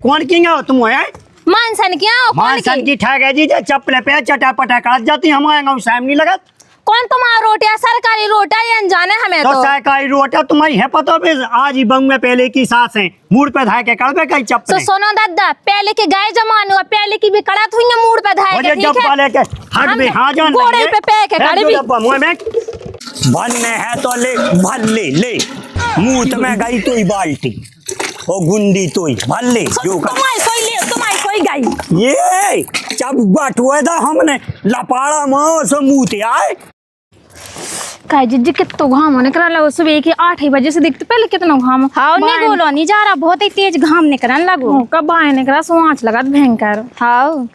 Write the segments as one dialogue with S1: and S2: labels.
S1: कौन की हो तुम है
S2: मानसन क्या हो?
S1: मानसन की ठग है जी चप्पल पे चटापटा काट जाती हमारे गाँव साहब नहीं लगत।
S2: कौन तुम्हारा रोटिया सरकारी रोटा या अनजाने हमें
S1: तो सरकारी रोटा तुम्हारी है पता पे आज ही बंग में पहले की सास है मूड पे धाके कड़बे कई चप्पल।
S2: तो सुनो दादा पहले के गाय जमाने और पहले की भी कड़त हुई है मूड पे धाके ठीक है।
S1: वाले के हट भी हां जान
S2: घोड़े पे पैक है गाड़ी भी
S1: मुंह में बनने है तो ले भल्ले ले मुंह में गई तो ही बाल्टी ओ गुंडी तो ही भल्ले जो
S2: तुम्हारी सोई गई
S1: ये जब बटुआ था हमने लपाड़ा मां से मुंह ते आए
S2: काय जिज्जी कितना घाम होने करा लगो सुबह के 8 बजे से दिखते पहले कितना घाम। हाँ नहीं बोलो नहीं जा रहा बहुत ही तेज घाम निकलने लगो कब आए निकला सोच लगा भयंकर। हाँ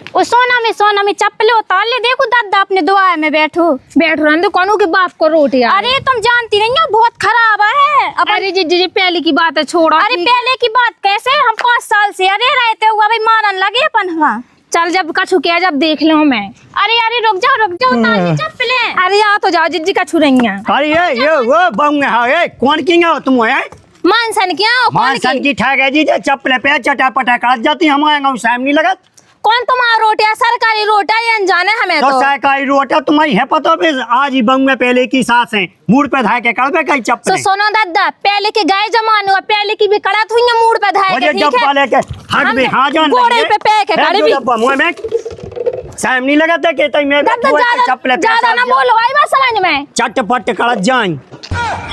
S2: ओ सोना में चप्पल उतार ले देखो दादा अपने दुआ में बैठो रंदो कौनों के बाप को रोटी। अरे तुम जानती नहीं हो बहुत खराब है। अरे जी पहले की बात है छोड़ो। अरे पहले की बात कैसे हम 5 साल से अरे रहते हुआ भाई मारन लगे अपन। हाँ चल जब कछु किया जब देख लो मैं। अरे रुक जाओ उतार चप्पलें। अरे आ तो जाओ जिज्जी कछु रही है।
S1: अरे ये वो बंग है कौन की हो तुम है
S2: मानसन क्या हो?
S1: मानसन की ठग है जी चप्पल पे चटापटा काट जाती हमारे गाँव साहब नहीं लगत।
S2: कौन तुम्हारा रोटिया सरकारी रोटा या अनजाने हमें
S1: तो सरकारी रोटा तुम्हारी है पता पे आज ही बंग में पहले की सास है मूड पे धाके कड़बे कई चप्पल।
S2: तो सुनो दादा पहले के गाय जमाने और पहले की भी कड़त हुई है मूड पे धाके ठीक है।
S1: वाले के हट भी हां जान
S2: घोड़े पे पैक है गाड़ी भी
S1: मुंह में साहब नहीं लगत है के तई में चप्पल पे
S2: ज्यादा ना बोलो आई बात समझ में
S1: चटपट कड़त जाए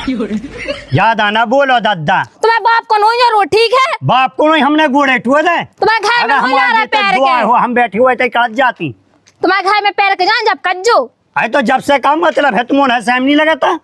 S1: ज्यादा ना बोलो दादा।
S2: तुम्हारे बाप को नहीं जरूर ठीक है
S1: बाप को नहीं हमने गोड़े टुए दे
S2: तुम्हारे घर में हो जा रहा है पैर के
S1: हम बैठे हुए थे कट जाती
S2: तुम्हारे घर में पैर के जान जब कज्जो
S1: है तो जब से काम मतलब है तुम्हारा साहब नहीं लगता।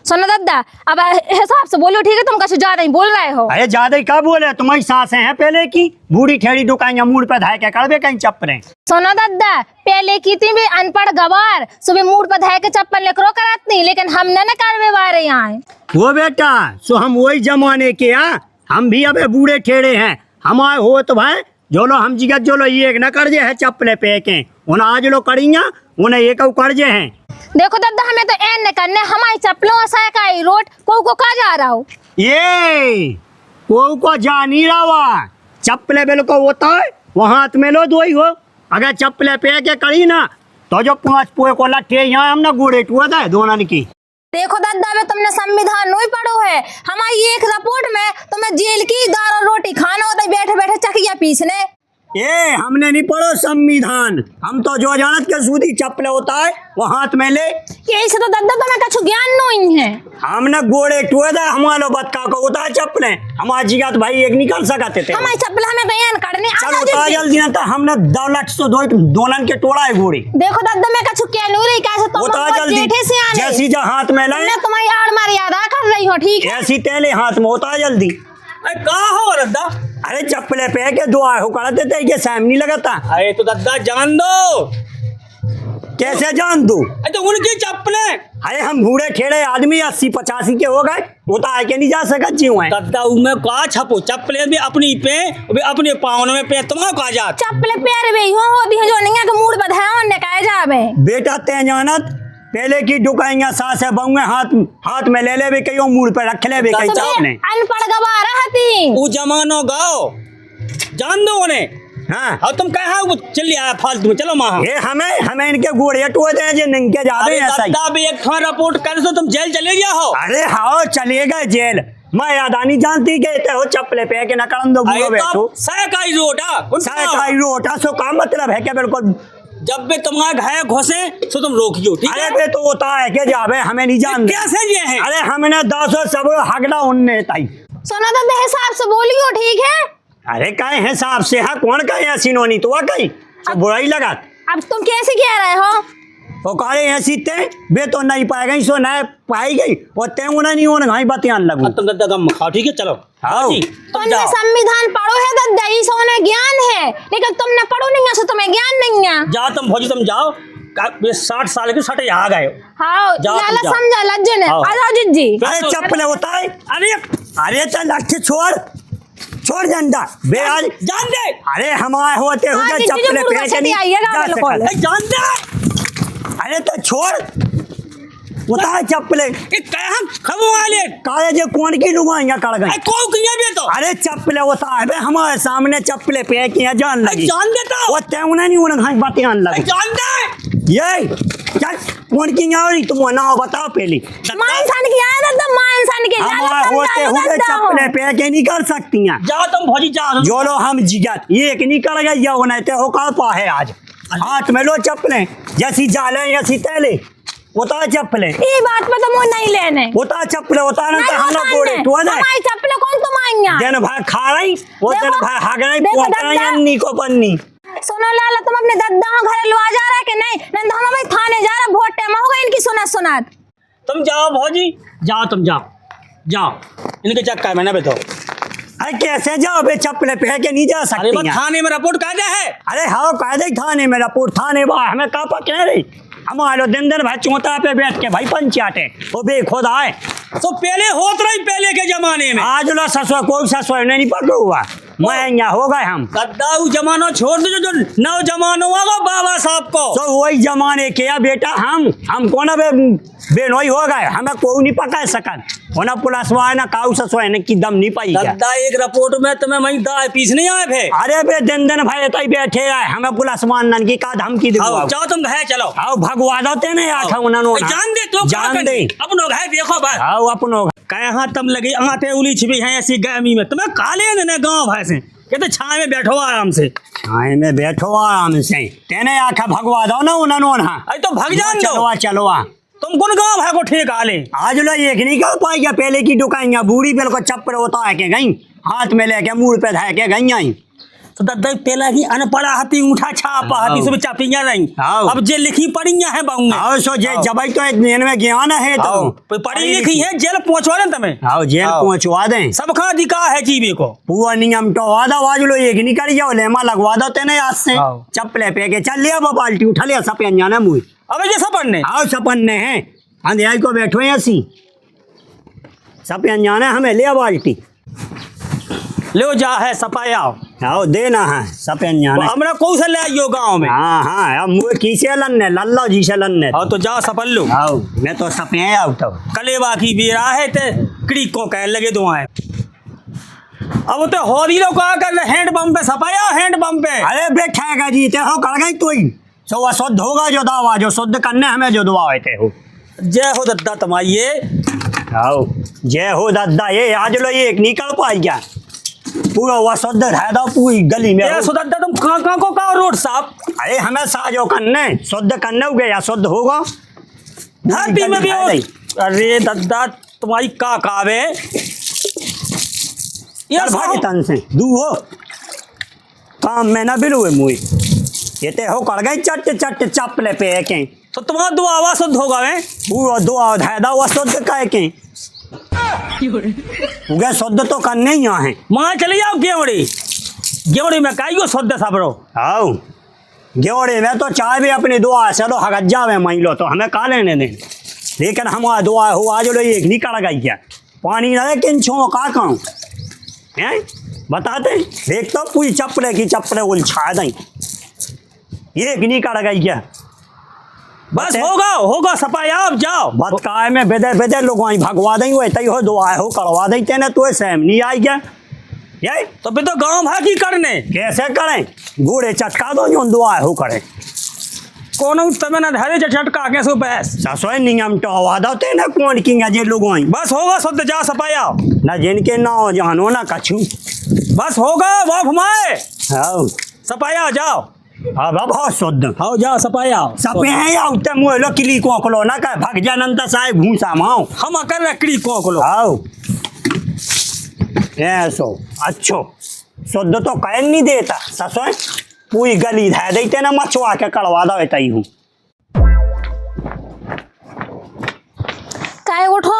S2: सुनो दादा अब हिसाब से बोलो ठीक है तुम कुछ ज्यादा ही बोल रहे हो।
S1: अरे ज्यादा ही कब बोले तुम्हारी सासें हैं पहले की बूढ़ी ठेड़ी दुकान मूड पे धाके कड़बे कहीं चप्पलें।
S2: सुनो दादा पहले की थी भी अनपढ़ गवार सुबह मूड पर धाके चप्पल लेकरो कराती लेकिन हमने न करवे वारे यहाँ
S1: वो बेटा सो हम वही जमाने के हम भी अबे बूढ़े ठेड़े हैं हमारे हो तो भाई जो लो हम जिगत जो लो ये न कर्जे है चप्पले पे के उन्हें आज लो करिया उन्हें एक कर्जे हैं।
S2: देखो दादा हमें तो एन न करने हमारी चप्पलों सरकारी रोड को कहा जा रहा हो ये
S1: को जा नहीं रहा चप्पले बेल को होता है वो हाथ में लो दो ही हो अगर चप्पले पे के करी ना तो जो 5 पोए को लट्ठे यहाँ हमने गोड़े टुआ था दोनों की।
S2: देखो दादा में तुमने संविधान नहीं पढ़ो है हमारी एक रिपोर्ट में तुम्हें जेल की दाल और रोटी खाना होता है बैठे बैठे चकिया पीसने।
S1: ये हमने नहीं पढ़ो संविधान हम तो जो जानत के सूदी चप्पल होता है वो हाथ में ले
S2: यही से तो दादा तुम्हें कुछ ज्ञान नहीं है।
S1: हमने गोड़े टुए था हमारे बच्चा को होता है चप्पलें हमारे जिगात भाई एक निकल सकते थे
S2: हमारी चप्पल हमें बयान करने
S1: चलो तो जल्दी ना था हमने दौलत सो दोनों के टोड़ा है गोड़ी।
S2: देखो दादा मैं कुछ क्या नहीं रही कैसे तुम जेठे से आने
S1: जैसी जा हाथ में लाए
S2: तुम्हारी आड़ मर्यादा कर रही हो ठीक है
S1: ऐसी तेले हाथ में होता जल्दी।
S3: कहा हो दादा?
S1: अरे चप्पले पे के दुआ हो कर देते के साम नहीं लगाता।
S3: अरे तो दादा जान दो।
S1: कैसे जान दू?
S3: तो उनकी चप्पले
S1: अरे हम बूढ़े ठेड़े आदमी 80-85 के हो गए वो तो आके नहीं जा सकत जी हुए
S3: दादा उनमें का छपो चप्पले भी अपनी पे भी अपने पाँव में पे तुम्हारा का जा
S2: चप्पले पैर भी हो भी जो नहीं है कि मूड बधाया ने कहे जावे
S1: बेटा ते जानत पहले की दुकानियां सास है बउए हाथ में ले भी कई मूड पे रख ले भी कई चप्पलें
S2: अनपढ़ गवारा हती
S3: वो जमानो गाओ जान दो उन्हें। हाँ और तुम कहा चलिए आया फालतू में चलो माँ
S1: ये हमें इनके गोड़े टुए दे जे नंगे जाते हैं ऐसा
S3: दादा भी एक थाना रिपोर्ट कर दो तुम जेल चले गया हो।
S1: अरे हाँ चलिएगा जेल मैं यादानी जानती कहते हो चप्पले पे के नकरन दो बैठो
S3: सरकारी
S1: रोटा सो का मतलब है क्या बिल्कुल
S3: जब भी तुम्हारे घर घुसे तो तुम रोकियो ठीक है।
S1: अरे तो होता है क्या जावे हमें नहीं जानते
S3: कैसे ये है।
S1: अरे हमने 10 सब हगड़ा उनने ताई
S2: सोना दादा हिसाब से बोलियो ठीक है।
S1: अरे कहे हिसाब से हाँ कौन कहे ऐसी नोनी तो कही बुराई लगा
S2: अब तुम कैसे कह रहे हो
S1: वो कहे ऐसी ते बे तो नहीं पाए गई सो नहीं पाई गई और ते उन्हें नहीं होने घाई बतियान लगू
S3: तुम दादा कम खाओ ठीक है चलो
S2: तुमने संविधान पढ़ो है दादा ये सोने ज्ञान है लेकिन तुमने पढ़ो नहीं है तुम्हें ज्ञान नहीं है।
S3: जाओ तुम भौजी तुम जाओ 60 साल के 60 आ गए
S2: हाँ लाला समझा लज्जन है आ जाओ जिज्जी।
S1: अरे चप्पल होता है अरे तो लट्ठी छोड़ झंडा बे आज
S3: जान दे।
S1: अरे हमारे होते हुए चप्पल पे नहीं
S3: जान दे।
S1: अरे तो छोड़ उतार चप्पले
S3: ये कहा खबो वाले
S1: काले जे कौन की लुगाइयां कड़ गई
S3: को किया बे तो
S1: अरे चप्पले उतार बे हमारे सामने चप्पले पे किया जान लगी
S3: जान देता
S1: वो तेवना नहीं उन घास बातें आन लगी
S3: जान दे
S1: ये चल कौन की यारी तुम नाम बताओ पहले
S2: मां इंसान की याद है तो मां इंसान के
S1: हमारे होते हुए चप्पले पे के नहीं कर सकती हैं
S3: जाओ तुम भौजी जाओ
S1: जो लो हम जिगत एक निकल गई या उन्हें ते हो कर पा है आज हाथ में लो चप्पलें जैसी जाले जैसी तैले उतार चप्पलें
S2: ये बात पे तो मुंह नहीं लेने
S1: उतार चप्पलें उतार
S2: नहीं
S1: हम लोग
S2: उतारने।
S1: गोड़े तो दे
S2: हमारी चप्पल कौन तुम आईया
S1: दिन भर खा रही वो दिन
S2: देखो,
S1: भर हग रही
S2: देखो
S1: पोत रही
S2: दद्दा।
S1: अन्नी को पन्नी
S2: सुनो लाला तुम अपने दद्दा घर लुआ जा रहा है कि नहीं नहीं तो हम भाई थाने जा रहा बहुत टाइम होगा इनकी सुनात
S3: तुम जाओ भौजी जाओ तुम जाओ इनके चक्कर में ना बैठो
S1: अरे कैसे जाओ बे चप्पलें पहन के नहीं जा
S3: अरे
S1: सकती
S3: बस
S1: हैं
S3: थाने में रिपोर्ट कायदे है
S1: अरे हाँ कायदे थाने में रिपोर्ट थाने बा हमें कहा कह रही हमारे दिन दिन भाई चौथा पे बैठ के भाई पंचायते वो बेखुद आए
S3: तो पहले होत रही पहले के जमाने में
S1: आज लो ससुर कोई ससुर नहीं पकड़ हुआ मैं यहाँ हो गए हम
S3: गद्दाऊ जमाना छोड़ दो जो नौजवान होगा बाबा साहब को
S1: तो वही जमाने के या बेटा हम कौन बेनोई हो गए हमें कोई नहीं पकड़ सकत होना पुलिस वाले ना काऊ ससुर ने की दम नहीं पाई क्या
S3: गद्दा एक रिपोर्ट में तुम्हें वही दाए पीस नहीं आए थे
S1: अरे बे दिन दिन भाई तई बैठे आए हमें पुलिस मान की का धमकी दे
S3: आओ जाओ तुम घर चलो
S1: आओ भगवा दो ने आखा उन्होंने
S3: जान दे तो
S1: जान दे
S3: अपनो घर देखो बस
S1: आओ अपनो
S3: कहाँ तुम लगे आते उली छिपी हैं ऐसी गर्मी में तुम्हें काले ने गाँव भाई से कहते छाए में बैठो आराम से
S1: छाए में बैठो आराम से तेने आखा भगवा दो ना उन्होंने
S3: अरे तो भग जान दो
S1: चलो चलो
S3: तुम कौन गाँव भाई को ठीक आले
S1: आज लो एक नहीं कर पाएगा पहले की दुकानियां बूढ़ी बिल्कुल चप्पल होता है के गई हाथ में लेके मुंह पे धाय के गई आई
S3: तो दद्दा पहला की अनपढ़ा हती उठा छापा हती सब चापियां रही
S1: आओ।
S3: अब जे लिखी पढ़ियां है बाऊ
S1: आओ सो जे जब तो इतने में ज्ञान है तो
S3: पढ़ी लिखी है जेल पहुंचवा दें तुम्हें
S1: आओ जेल
S3: आओ।
S1: पहुंचवा दें
S3: सबका अधिकार है जीवे को
S1: पूरा नियम तो वादा आज लो एक नहीं कर जाओ लेमा लगवा दो तेने आज से
S3: आओ।
S1: चप्पले पे के चल लिया वो बाल्टी उठा लिया सब जाना मुँह
S3: अब ये सब पढ़ने
S1: आओ सपन्ने हैं अंधेराई को बैठो हैं ऐसी सब जाना हमें लिया बाल्टी
S3: लो जा है सपाया
S1: आओ देना है सब जाना
S3: हमरा कौन सा ले आइयो गाँव में
S1: हाँ हाँ अब मुँह किसे लन्ने लल्लो जी से लन्ने
S3: और तो जा सपल लो
S1: आओ मैं तो सपने आउट तो
S3: कलेवा की बेरा है ते क्रीक को कह लगे दो है अब तो होरी लोग कहा कर हैंड पंप पे सपाया हैंड पंप पे
S1: अरे बैठेगा जी ते हो कर गई तू सो वह शुद्ध होगा जो दावा जो शुद्ध करने हमें जो दुआ होते हो
S3: जय हो दद्दा तुम्हारी ये
S1: आओ जय हो दादा ये आज लो ये एक निकल पाई क्या पूरा वह शुद्ध है दो पूरी गली में
S3: ये सुदद्दा तुम कहाँ को कहा रोड साहब
S1: अरे हमें साजो करने शुद्ध करने हो गया शुद्ध होगा
S3: धरती में भी हो अरे दद्दा तुम्हारी का कावे ये
S1: भाई तन से दू हो काम में ना बिलुए मुई ये ते हो कर गई चट चट चप्पले पे के
S3: तो तुम्हारा दो आवाज शुद्ध होगा वे
S1: पूरा दुआ धायदा वह शुद्ध का के उगे शुद्ध तो करने ही यहाँ है
S3: वहां चले जाओ गेवड़ी में काई शुद्ध सबरो
S1: आओ गेवड़े में तो चाय भी अपनी दुआ चलो हगज्जा में मान लो तो हमें का लेने दें लेकिन हमारा दुआ हो आज लो एक नहीं कर गई क्या पानी ना किन छो का कहूँ हैं बताते देख तो पूरी चप्पले की चप्पले उलझा दें ये नहीं कर गई क्या
S3: बस होगा सपाया अब जाओ
S1: बतकाए में बेदे बेदे लोग वहीं भगवा दें वो तई हो दुआ हो करवा दें तेने तो सहम नहीं आई क्या ये
S3: तो फिर तो गाँव भागी करने
S1: कैसे करें घोड़े चटका दो जो दुआ हो करे
S3: कोनो तमे ना धरे झटका के सो पैस
S1: ससुर नियम तो हवा दो तेने कौन की जे लोग वहीं
S3: बस होगा शुद्ध जा सपाया
S1: ना जिनके ना हो जहानो ना कछु
S3: बस होगा वो घुमाए
S1: आओ
S3: सपाया जाओ
S1: अब बहुत शुद्ध
S3: आओ जाओ सपाया
S1: सपे हैं या उतम मोह लो किली को कलो ना का भग जानंता साहे घूसा माओ
S3: हम कर रखड़ी को लो
S1: आओ ऐसो अच्छो शुद्ध तो कह नहीं देता ससुर पूरी गली धै देते ना मछुआ के कड़वा दो तई हूँ
S2: काय उठो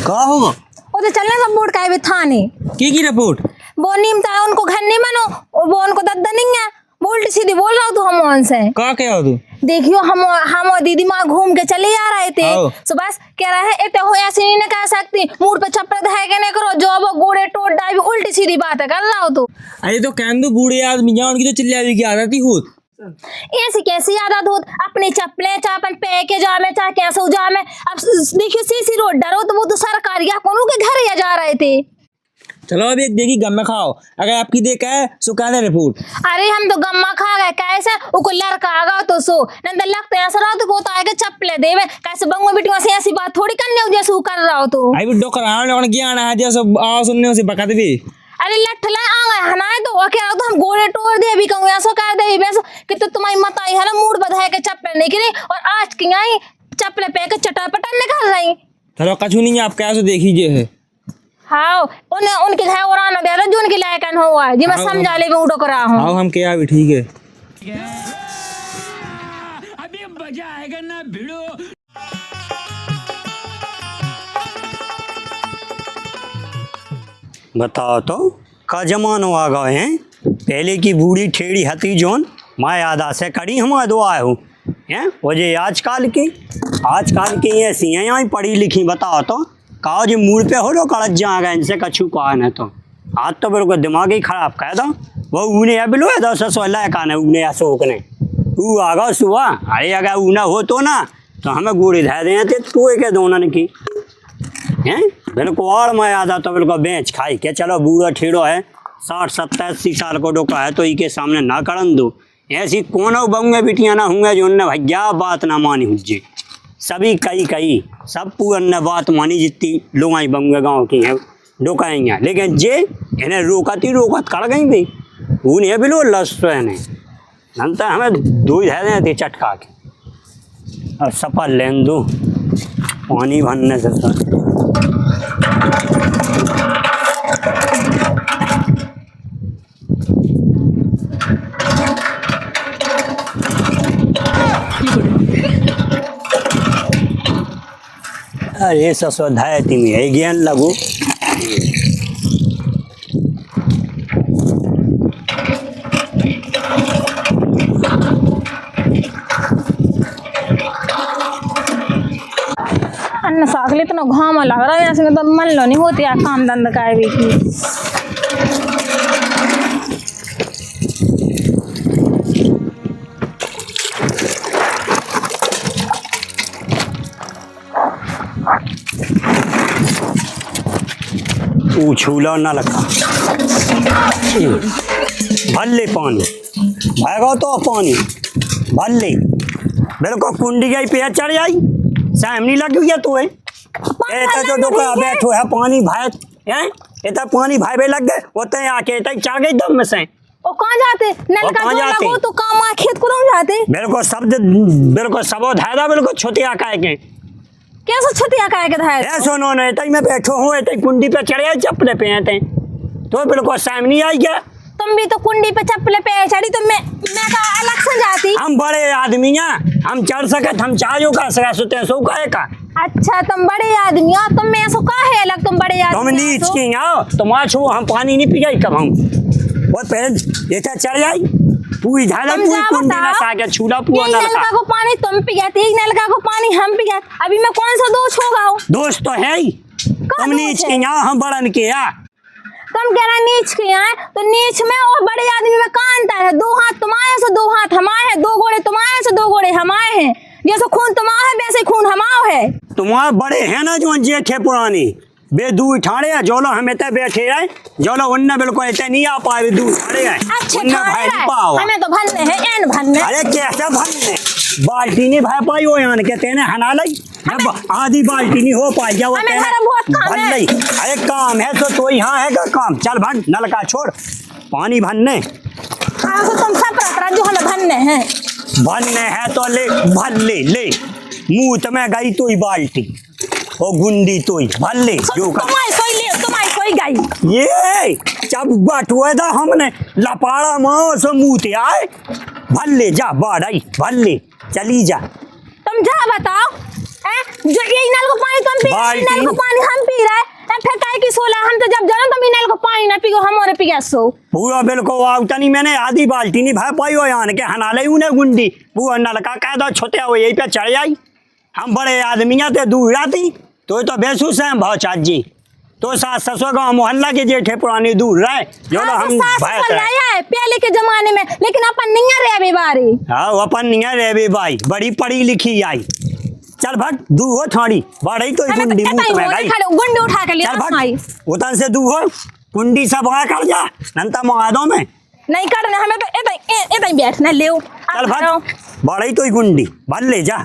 S3: का होगा
S2: वो तो चलने सब बोर्ड काय भी थाने
S3: की रिपोर्ट
S2: वो नीमता है उनको घर नहीं मानो और वो उनको दद्दा नहीं है उल्टी सीधी बोल रहा हूँ तो हम उनसे
S3: का क्या हो तू
S2: देखियो हम और दीदी माँ घूम के चले आ रहे थे
S3: आओ।
S2: तो बस कह रहा है इतने हो ऐसे नहीं कह सकती मूड पे चप्पल धाय के नहीं करो जो वो गोड़े टोट डाई उल्टी सीधी बात है कर रहा हो तो
S3: अरे तो कहन दो बूढ़े आदमी जान की तो चिल्ला भी की आदत ही होत
S2: ऐसी कैसी आदत हो अपनी चप्पलें चाहे अपन पे के जा में चाहे कैसे जा में। अब देखियो सीसी रोड डरो तो वो तो सरकारी या कोनो के घर या जा रहे थे।
S3: चलो अब एक देगी गम में खाओ, अगर आपकी देख है सो कहने रिपोर्ट।
S2: अरे हम तो गम्मा खा गए कैसे उको लड़का आगा तो सो नहीं तो लगते ऐसा रहा तो वो तो आएगा चप्पले देवे कैसे बंगो बिटियों से ऐसी बात थोड़ी करने हो जैसे वो कर रहा हो तो।
S3: आई भी डॉक्टर आने और ज्ञान है जैसे आओ सुनने से बकत भी।
S2: अरे लठला आ गए हनाए तो क्या तो हम गोले तोड़ दे भी कहूँ ऐसा कर दे वैसे कि तो तुम्हारी मत आई है ना मूड बधाए के चप्पल नहीं गिरी और आज की आई चप्पले पे के चटापटन निकल रही।
S3: चलो कछु नहीं आप कैसे देखिए है।
S2: हाँ उन्हें उनके घर और आना दे जो उनके लायक हुआ है जी मैं समझा ले उड़ो करा हूँ।
S3: आओ हम क्या भी ठीक है।
S4: अभी मजा आएगा ना भिड़ो।
S1: बताओ तो का जमानो आ गए हैं। पहले की बूढ़ी ठेड़ी हती जोन मैं यादा से कड़ी हम दुआ हूँ हैं वो जे आजकल की ऐसी हैं यहाँ पढ़ी लिखी। बताओ तो कहो जी मूड पे हो लो कड़क जा गए इनसे कछू कहा न तो आज तो मेरे को दिमाग ही खराब कह दो। वो ऊने अब लो 10-16 का न ऊने अशोक ने ऊ आ गो सुबह। अरे अगर ऊना हो तो ना तो हमें गोड़ी धै दे थे टोए के दोनों की हैं बिल्कुल। और मैं आता तो बिल्कुल बेच खाई के चलो बूढ़ा ठेड़ो है 60-70-80 साल को डोका है तो इसके सामने ना करन दो। ऐसी कोनो बंगे बिटियाँ ना होंगे जो उनने भैया बात ना मानी हुज्जे सभी कई सब पूरा ने बात मानी जितनी लोग आई बंगे गाँव की हैं डोकाएंगे। लेकिन जे इन्हें रोकत कर गई भी उन्हें भी लो लस तो इन्हें नंतर हमें दूध है देते चटका के और सफल लेन दो पानी भरने से तो। अरे ससोधाय तुम्हें है ज्ञान लगो।
S2: अन्न सागले इतना घाम लग रहा है ऐसे तो मन लो नहीं होती है काम धंधा का भी की।
S1: छूला ना लगा भल्ले पानी भागो तो पानी भल्ले बिल्कुल कुंडी गई पे चढ़ जाई साम नहीं लग गया तो ऐसा जो डोका बैठो है पानी भाई हैं इतना पानी भाई लग गए होते आके चढ़ गई दम में से।
S2: ओ कहाँ जाते नल का लगो तो काम आ खेत को जाते
S1: बिल्कुल सब धायदा बिल्कुल छोटे आका के
S2: कैसे छतिया का के धाय
S1: है सुनो न इतई मैं बैठो हूं इतई कुंडी पे चढ़े चप्पले पे आते तो बिल्कुल साम नहीं आई क्या।
S2: तुम भी तो कुंडी पे चप्पले पे चढ़ी तो मैं का अलग से जाती।
S1: हम बड़े आदमी हैं हम चढ़ सकत हम चाहो का सका सुते सो काहे का।
S2: अच्छा तुम बड़े आदमी हो तुम में सो का है अलग तुम बड़े आदमी
S1: तुम नीच की आओ तुम छो हम पानी नहीं पी गई कब हम वो पहले ऐसा चढ़ जाई पूरी झाला पूरी कुंडी ना साके छूला पूरा
S2: नलका को पानी तुम पी गए एक नलका को पानी हम पी गए अभी मैं कौन सा दोस्त होगा हूँ।
S1: दोस्त तो है ही तुम नीच की आओ हम बड़न के आ
S2: तुम कह रहा नीच के आए तो नीच में और बड़े आदमी में कहाँ अंतर है। 2 हाथ तुम्हारे से 2 हाथ हमारे हैं 2 घोड़े तुम्हारे से 2 घोड़े हमारे हैं जैसे खून तुम्हारा है वैसे खून हमारा है।
S1: तुम्हारे बड़े है ना जो जेठ है पुरानी बे दूर ठाड़े है जोलो हम इतने बैठे हैं जोलो उन्ने बिल्कुल इतने नहीं आ पाए दूर ठाड़े हैं
S2: अच्छा हमें तो भन्ने हैं एन भन्ने।
S1: अरे कैसे भन्ने बाल्टी नहीं भर पाई हो यहाँ कहते हैं हना लाई जब आधी बाल्टी नहीं हो पाई क्या वो भर लाई। अरे काम है तो यहाँ है का काम चल भन नलका छोड़ पानी भरने
S2: तुम सब जो हमें
S1: भन्ने है तो ले भर ले मुँह में गई तो ही बाल्टी ओ गुंडी तो ही भर ले जो
S2: तुम्हारी सोई गई
S1: ये जब बटुआ था हमने लपाड़ा माओ से मुँह ते आए भर ले जा बाढ़ भर ले चली जा
S2: तुम जा बताओ जो ये नल को पानी तुम पी नल को पानी हम पी रहे हैं फिर काहे की सोला हम तो जब जानो तुम नल को पानी ना पियो हमारे पी गए सो
S1: पूरा बिल्कुल आवता नहीं मैंने आधी बाल्टी नहीं भर पाई हो यहाँ के हना ले उन्हें गुंडी पूरा नलका कह दो छोटे हो यही पे चढ़ जाई हम बड़े आदमी थे दूर आती तो बेसूस है भाव चाच जी तो सास ससुर गाँव मोहल्ला के जेठे पुरानी दूर रहे जो लो हम भाई
S2: है पहले के जमाने में, लेकिन अपन नहीं रहे अभी बारी।
S1: हाँ अपन नहीं है रे भाई, बड़ी पढ़ी लिखी आई। चल भाग दू हो थाड़ी बड़ी तो गुंडी मुंह में गई,
S2: गुंडी उठा के ले
S1: चल भाग उतन से दू हो कुंडी सब वहाँ कर जा नंता मंगा में
S2: नहीं करना हमें तो एतई बैठना ले।
S1: चल भाग बड़ी तो गुंडी भर ले जा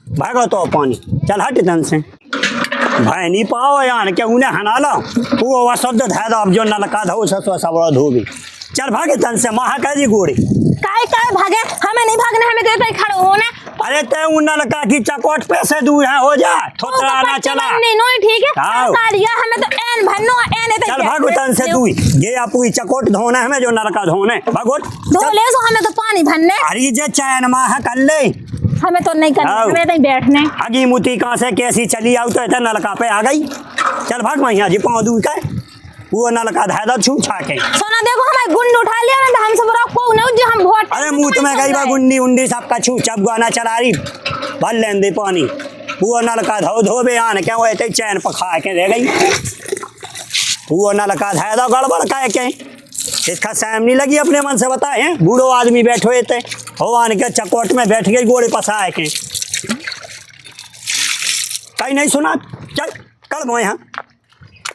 S1: भागो तो पानी चल हट तन से भाई नहीं पाओ यार क्या उन्हें हना लो वो वसद धैदा अब जो नलका धो ससुर सब धोबी। चल भागे तन से महा कह जी गोड़ी
S2: काय भागे, हमें नहीं भागना, हमें तो इतना खड़े होना।
S1: अरे ते उन लड़का की चकोट पे से दूर है हो जा थोड़ा ना चला
S2: नहीं नो ठीक है कालिया हमें तो एन भन्नो एन एते
S1: चल भागो तन से तू ये आपू चकोट धोना है जो नलका धोने भागो
S2: धो ले सो हमें तो पानी भरने।
S1: अरे जे चैन माह कर ले
S2: हमें तो नहीं करना, हमें तो बैठने।
S1: हगी मुती कहां से कैसी चली आउ तो इतना नलका पे आ गई। चल भाग मैं यहां जी पाँव दूर का वो नलका धादा छू छा के
S2: सोना देखो हमें गुंड उठा लिया ना हम सब को न जो हम वोट।
S1: अरे मुंह तुम्हें गई बा गुंडी उंडी सब का छू चप गाना चला रही भर लेन दे पानी वो नलका धो धोबे आन क्या वो चैन पखा के रह गई वो नलका धादा गड़बड़ का के इसका सैम नहीं लगी अपने मन से बताए बूढ़ो आदमी बैठो थे हो आन के चकोट में बैठ गई गोड़े पसाए के कहीं नहीं सुना। चल कर दो यहाँ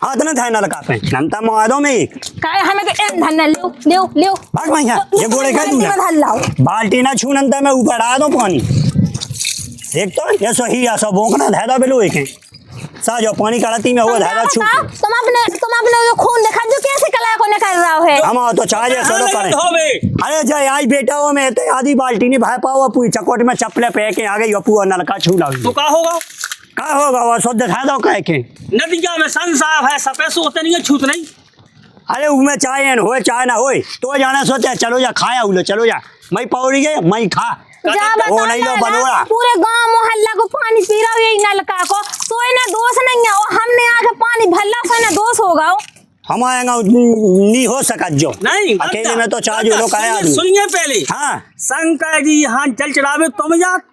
S1: हाथ न था नलका पे नंता मादो में एक
S2: काय हमें तो एन धन्ना ले
S1: भाग मैं यहाँ ये गोड़े का दूंगा बाल्टी ना छू नंता मैं ऊपर आ दो पानी देख तो ये सही है सब भोंकना धादा बेलो एक सा जो पानी कड़ाती में वो धादा छू
S2: तुम अपने खून देखा जो कैसे कला को निकाल रहा है
S1: हम तो चाह सो करे। अरे जय आई बेटा वो में तो आधी बाल्टी नहीं भाई पाओ पूरी चकोट में चप्पले पे के आ गई अपू नलका छू ला
S3: तो क्या होगा
S1: वो शुद्ध धादा कह के
S3: नदिया में सन साफ है सफेद होते नहीं है छूत नहीं।
S1: अरे उसमें चाय हो चाय ना होए तो जाने सोचे चलो जा खाया उलो चलो जा मैं पौड़ी गए मैं खा वो नहीं लो बनोड़ा
S2: पूरे गांव मोहल्ला को पानी पी रहा यही नलका को तो इन्हें दोष नहीं है और हमने आके पानी भरला सो इन्हें दोष होगा
S1: हमारे नहीं हो सका जो
S3: नहीं
S1: अकेले में तो चार जो लोग आए
S3: सुनिए पहले
S1: हाँ
S3: शंकर जी यहाँ जल चढ़ावे तुम जात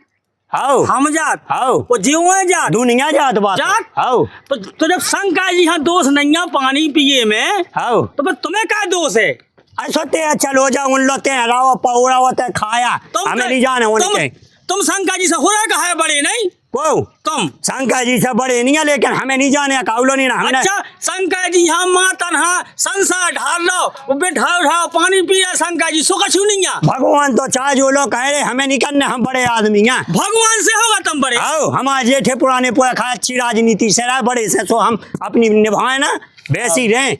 S1: आओ
S3: हम जात
S1: आओ
S3: वो जीव जात
S1: दुनिया जात बात
S3: जात
S1: आओ
S3: तो जब शंकर जी यहाँ दोष नहीं है पानी पिए में
S1: आओ
S3: तो फिर तुम्हें क्या दोष है।
S1: सोते चलो जा उन लोग राव पौड़ा होते खाया हमें नहीं जाने उनके
S3: तुम शंकर जी से हो रहा है बड़े नहीं
S1: को
S3: तुम
S1: शंकर जी से बड़े नहीं है लेकिन हमें नहीं जाने काउलो नहीं ना हमें
S3: अच्छा शंकर जी यहाँ मातन हाँ संसार ढाल लो ढाओ पानी पी रहा शंकर जी सो कछु नहीं है।
S1: भगवान तो चाहे जो लोग कह रहे हमें नहीं करने हम बड़े आदमी हैं
S3: भगवान से होगा तुम बड़े
S1: आओ हमारे जेठे पुराने पोए खा अच्छी राजनीति से रहा बड़े से तो हम अपनी निभाए ना वैसी रहे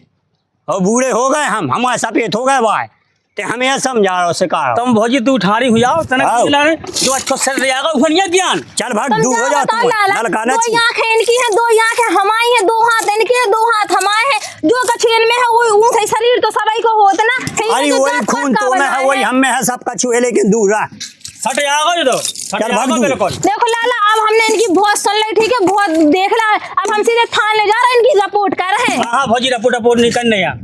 S1: और बूढ़े हो गए हम हमारे सफेद हो गए भाई ते हमें यह समझा रहा सिखा
S3: तुम भौजी तू उठारी हुई आओ जो अच्छा से रहेगा वो नहीं ज्ञान
S1: चल भाग दू हो जा तू नलकाना
S2: दो आंखें इनकी हैं दो आंखें हमारी हैं दो हाथ इनके हैं दो हाथ हमारे हैं जो कछु इनमें है वो ऊँचा शरीर तो सभी को होता ना।
S1: अरे वही खून तो में है वही हम में है सब कछु है लेकिन दूर रहा
S3: सटे आगो जो
S1: चल भाग बिल्कुल।
S2: देखो लाला अब हमने इनकी बहुत सुन ली ठीक है बहुत देख ला अब हम सीधे थाने जा रहे हैं इनकी रिपोर्ट कर रहे हैं।
S3: हाँ भौजी रिपोर्ट नहीं करने यार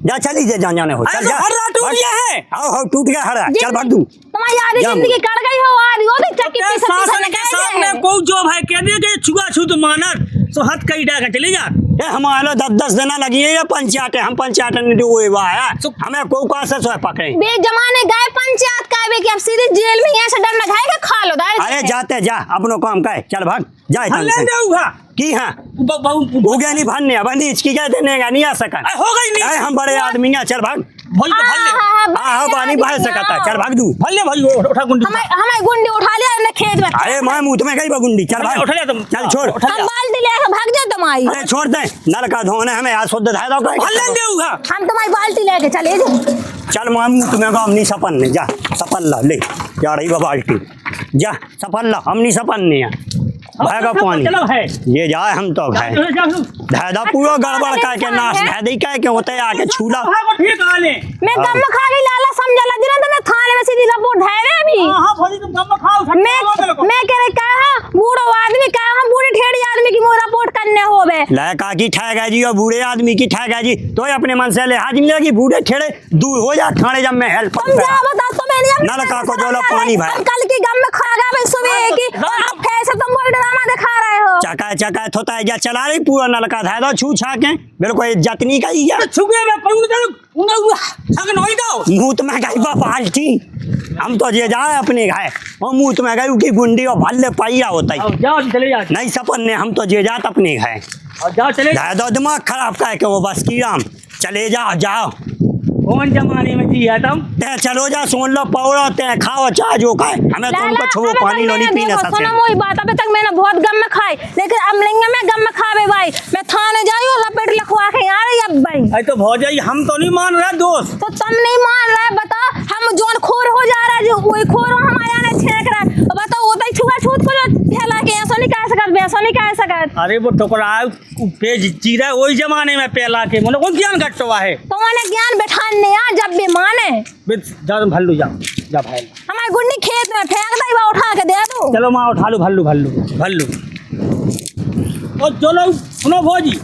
S1: जा चली जा जाने हो चल जा
S3: हरा टूट गया है
S1: आओ टूट गया हरा चल भाग दू
S2: तुम्हारी आधी जिंदगी कट गई हो आज वो भी चक्की पे
S3: शासन के सामने कोई जो भाई कह दे के छुआ छूत मानत तो हाथ कई डाका चले जा
S1: ए हमारे 10 दिन लगी है पंचायत हम पंचायत ने हुए हुआ है हमें को का से सो पकड़े
S2: बे जमाने गए पंचायत का बे कि अब सीधे जेल में ऐसे डर ना खाए के खा लो दार।
S1: अरे जाते जा अपनो काम कर चल भाग जा
S3: ले देऊगा
S1: की हां
S3: हो
S1: गया नहीं भन्ने अब इसकी क्या देने का नहीं आ सका
S3: हो गई नहीं
S1: हम बड़े आदमी हैं चल भाग
S3: भोल तो भले
S1: हां पानी बह सकता चल भाग दू
S3: भले भाई उठा गुंडी
S2: हमें गुंडी उठा लिया ना खेत में।
S1: अरे मैं मुंह में गई गुंडी चल भाग
S3: उठा लिया तुम
S1: चल छोड़
S2: हम बाल्टी लेके भाग जाओ तुम्हारी।
S1: अरे छोड़ दे नलका धोने हमें आज शुद्ध धाय दो
S3: भले देऊगा
S2: हम तुम्हारी बाल्टी लेके चले जाओ।
S1: चल मैं मुंह में गांव नहीं सपन ने जा सपन ला ले जा रही बाल्टी जा सपन ला हम नहीं सपन ने भागा पानी ये जाए हम तो भाई धादा पूरा गड़बड़ का के नाश धादी कह के होते आके छूला
S2: मैं गम खा गई लाला समझा लग रहा था मैं थाने में सीधी रिपोर्ट है रे अभी।
S3: हां भौजी तुम गम खाओ
S2: मैं कह रही कहा बूढ़ो आदमी कहा हम बूढ़े ठेड़ी आदमी की रिपोर्ट करने होवे
S1: लड़का की ठहगा जी और बूढ़े आदमी की ठहगा जी तो अपने मन से लिहाज नहीं लगी बूढ़े ठेड़े दूर हो जा थाने जब मैं हेल्प
S2: समझा बता तुम्हें नहीं
S1: नलका को जो लो पानी भाई
S2: कल की गम में खा गया भाई सुबह की और अब कैसे तुम बोल ड्रामा दिखा रहे हो
S1: चका थोता है चला रही पूरा नलका था दो छू छा के बिल्कुल इज्जत नहीं कही या
S3: छुगे में पहुंच गया छक नहीं दो
S1: मुंह में गई बाल्टी हम तो ये जाए अपने घाय और मुंह में गई की गुंडी और भल्ले पाइया होता है
S3: जाओ चले जाओ
S1: नहीं सपन ने हम तो ये जात अपने घाय
S3: जाओ चले
S1: दो दिमाग खराब का के वो बस की राम चले जाओ
S3: कौन जमाने में जी है तुम
S1: ते चलो जा सुन लो पौड़ा ते खाओ चाह जो खाए हमें तुमको छो पानी लो नहीं पीने सकते
S2: वही बात अभी तक मैंने बहुत गम में खाई लेकिन अमलिंग में गम में खावे भाई मैं थाने जाई और लपेट लिखवा के आ रही अब भाई
S3: अरे तो भौजाई हम तो नहीं मान रहे दोस्त
S2: तो तुम नहीं मान रहे बता हम जोन खोर हो जा रहा है जो वही खोर हमारे यहाँ छेक रहा है बताओ वो तो छुआ छूत को फैला के ऐसा नहीं कह सकत वैसा नहीं कह सकत
S3: अरे वो टुकड़ा पेज चीरा वही जमाने में पहला के मतलब कौन ज्ञान घटवा है
S2: तो मैंने ज्ञान बैठाने आ जब भी माने
S3: जाओ तुम भल्लू जाओ जा भाई
S2: हमारी गुंडी खेत में फेंक दई बा उठा के दे दो
S3: चलो माँ उठा लो भल्लू और चलो सुनो भौजी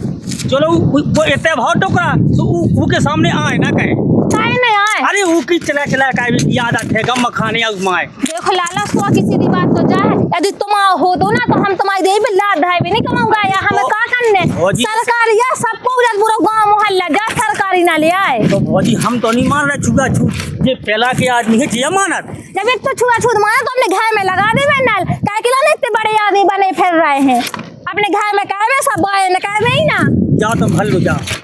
S3: चलो वो इतने भाव टुकड़ा तो ऊ के सामने आए ना कहे
S2: काहे नहीं आए
S3: अरे ऊ की चला का याद आते गम खाने माए
S2: देखो लाला सो किसी की बात तो जाए यदि तुम हो दो ना तो हम तुम्हारी दे भी लाद धाई भी नहीं कमाऊंगा या हमें का करने सरकार या सबको पूरा गांव मोहल्ला जा सरकारी ना ले आए
S3: तो भौजी हम तो नहीं मान रहे छुआ छूत ये पहला के आदमी है जिया मानत
S2: जब एक तो छुआ छूत माना तो अपने घर में लगा दे नल काय के लाने इतने बड़े आदमी बने फिर रहे हैं अपने घर में कहवे सब बाय न कहवे ही ना
S3: जाओ तुम भल्लू जाओ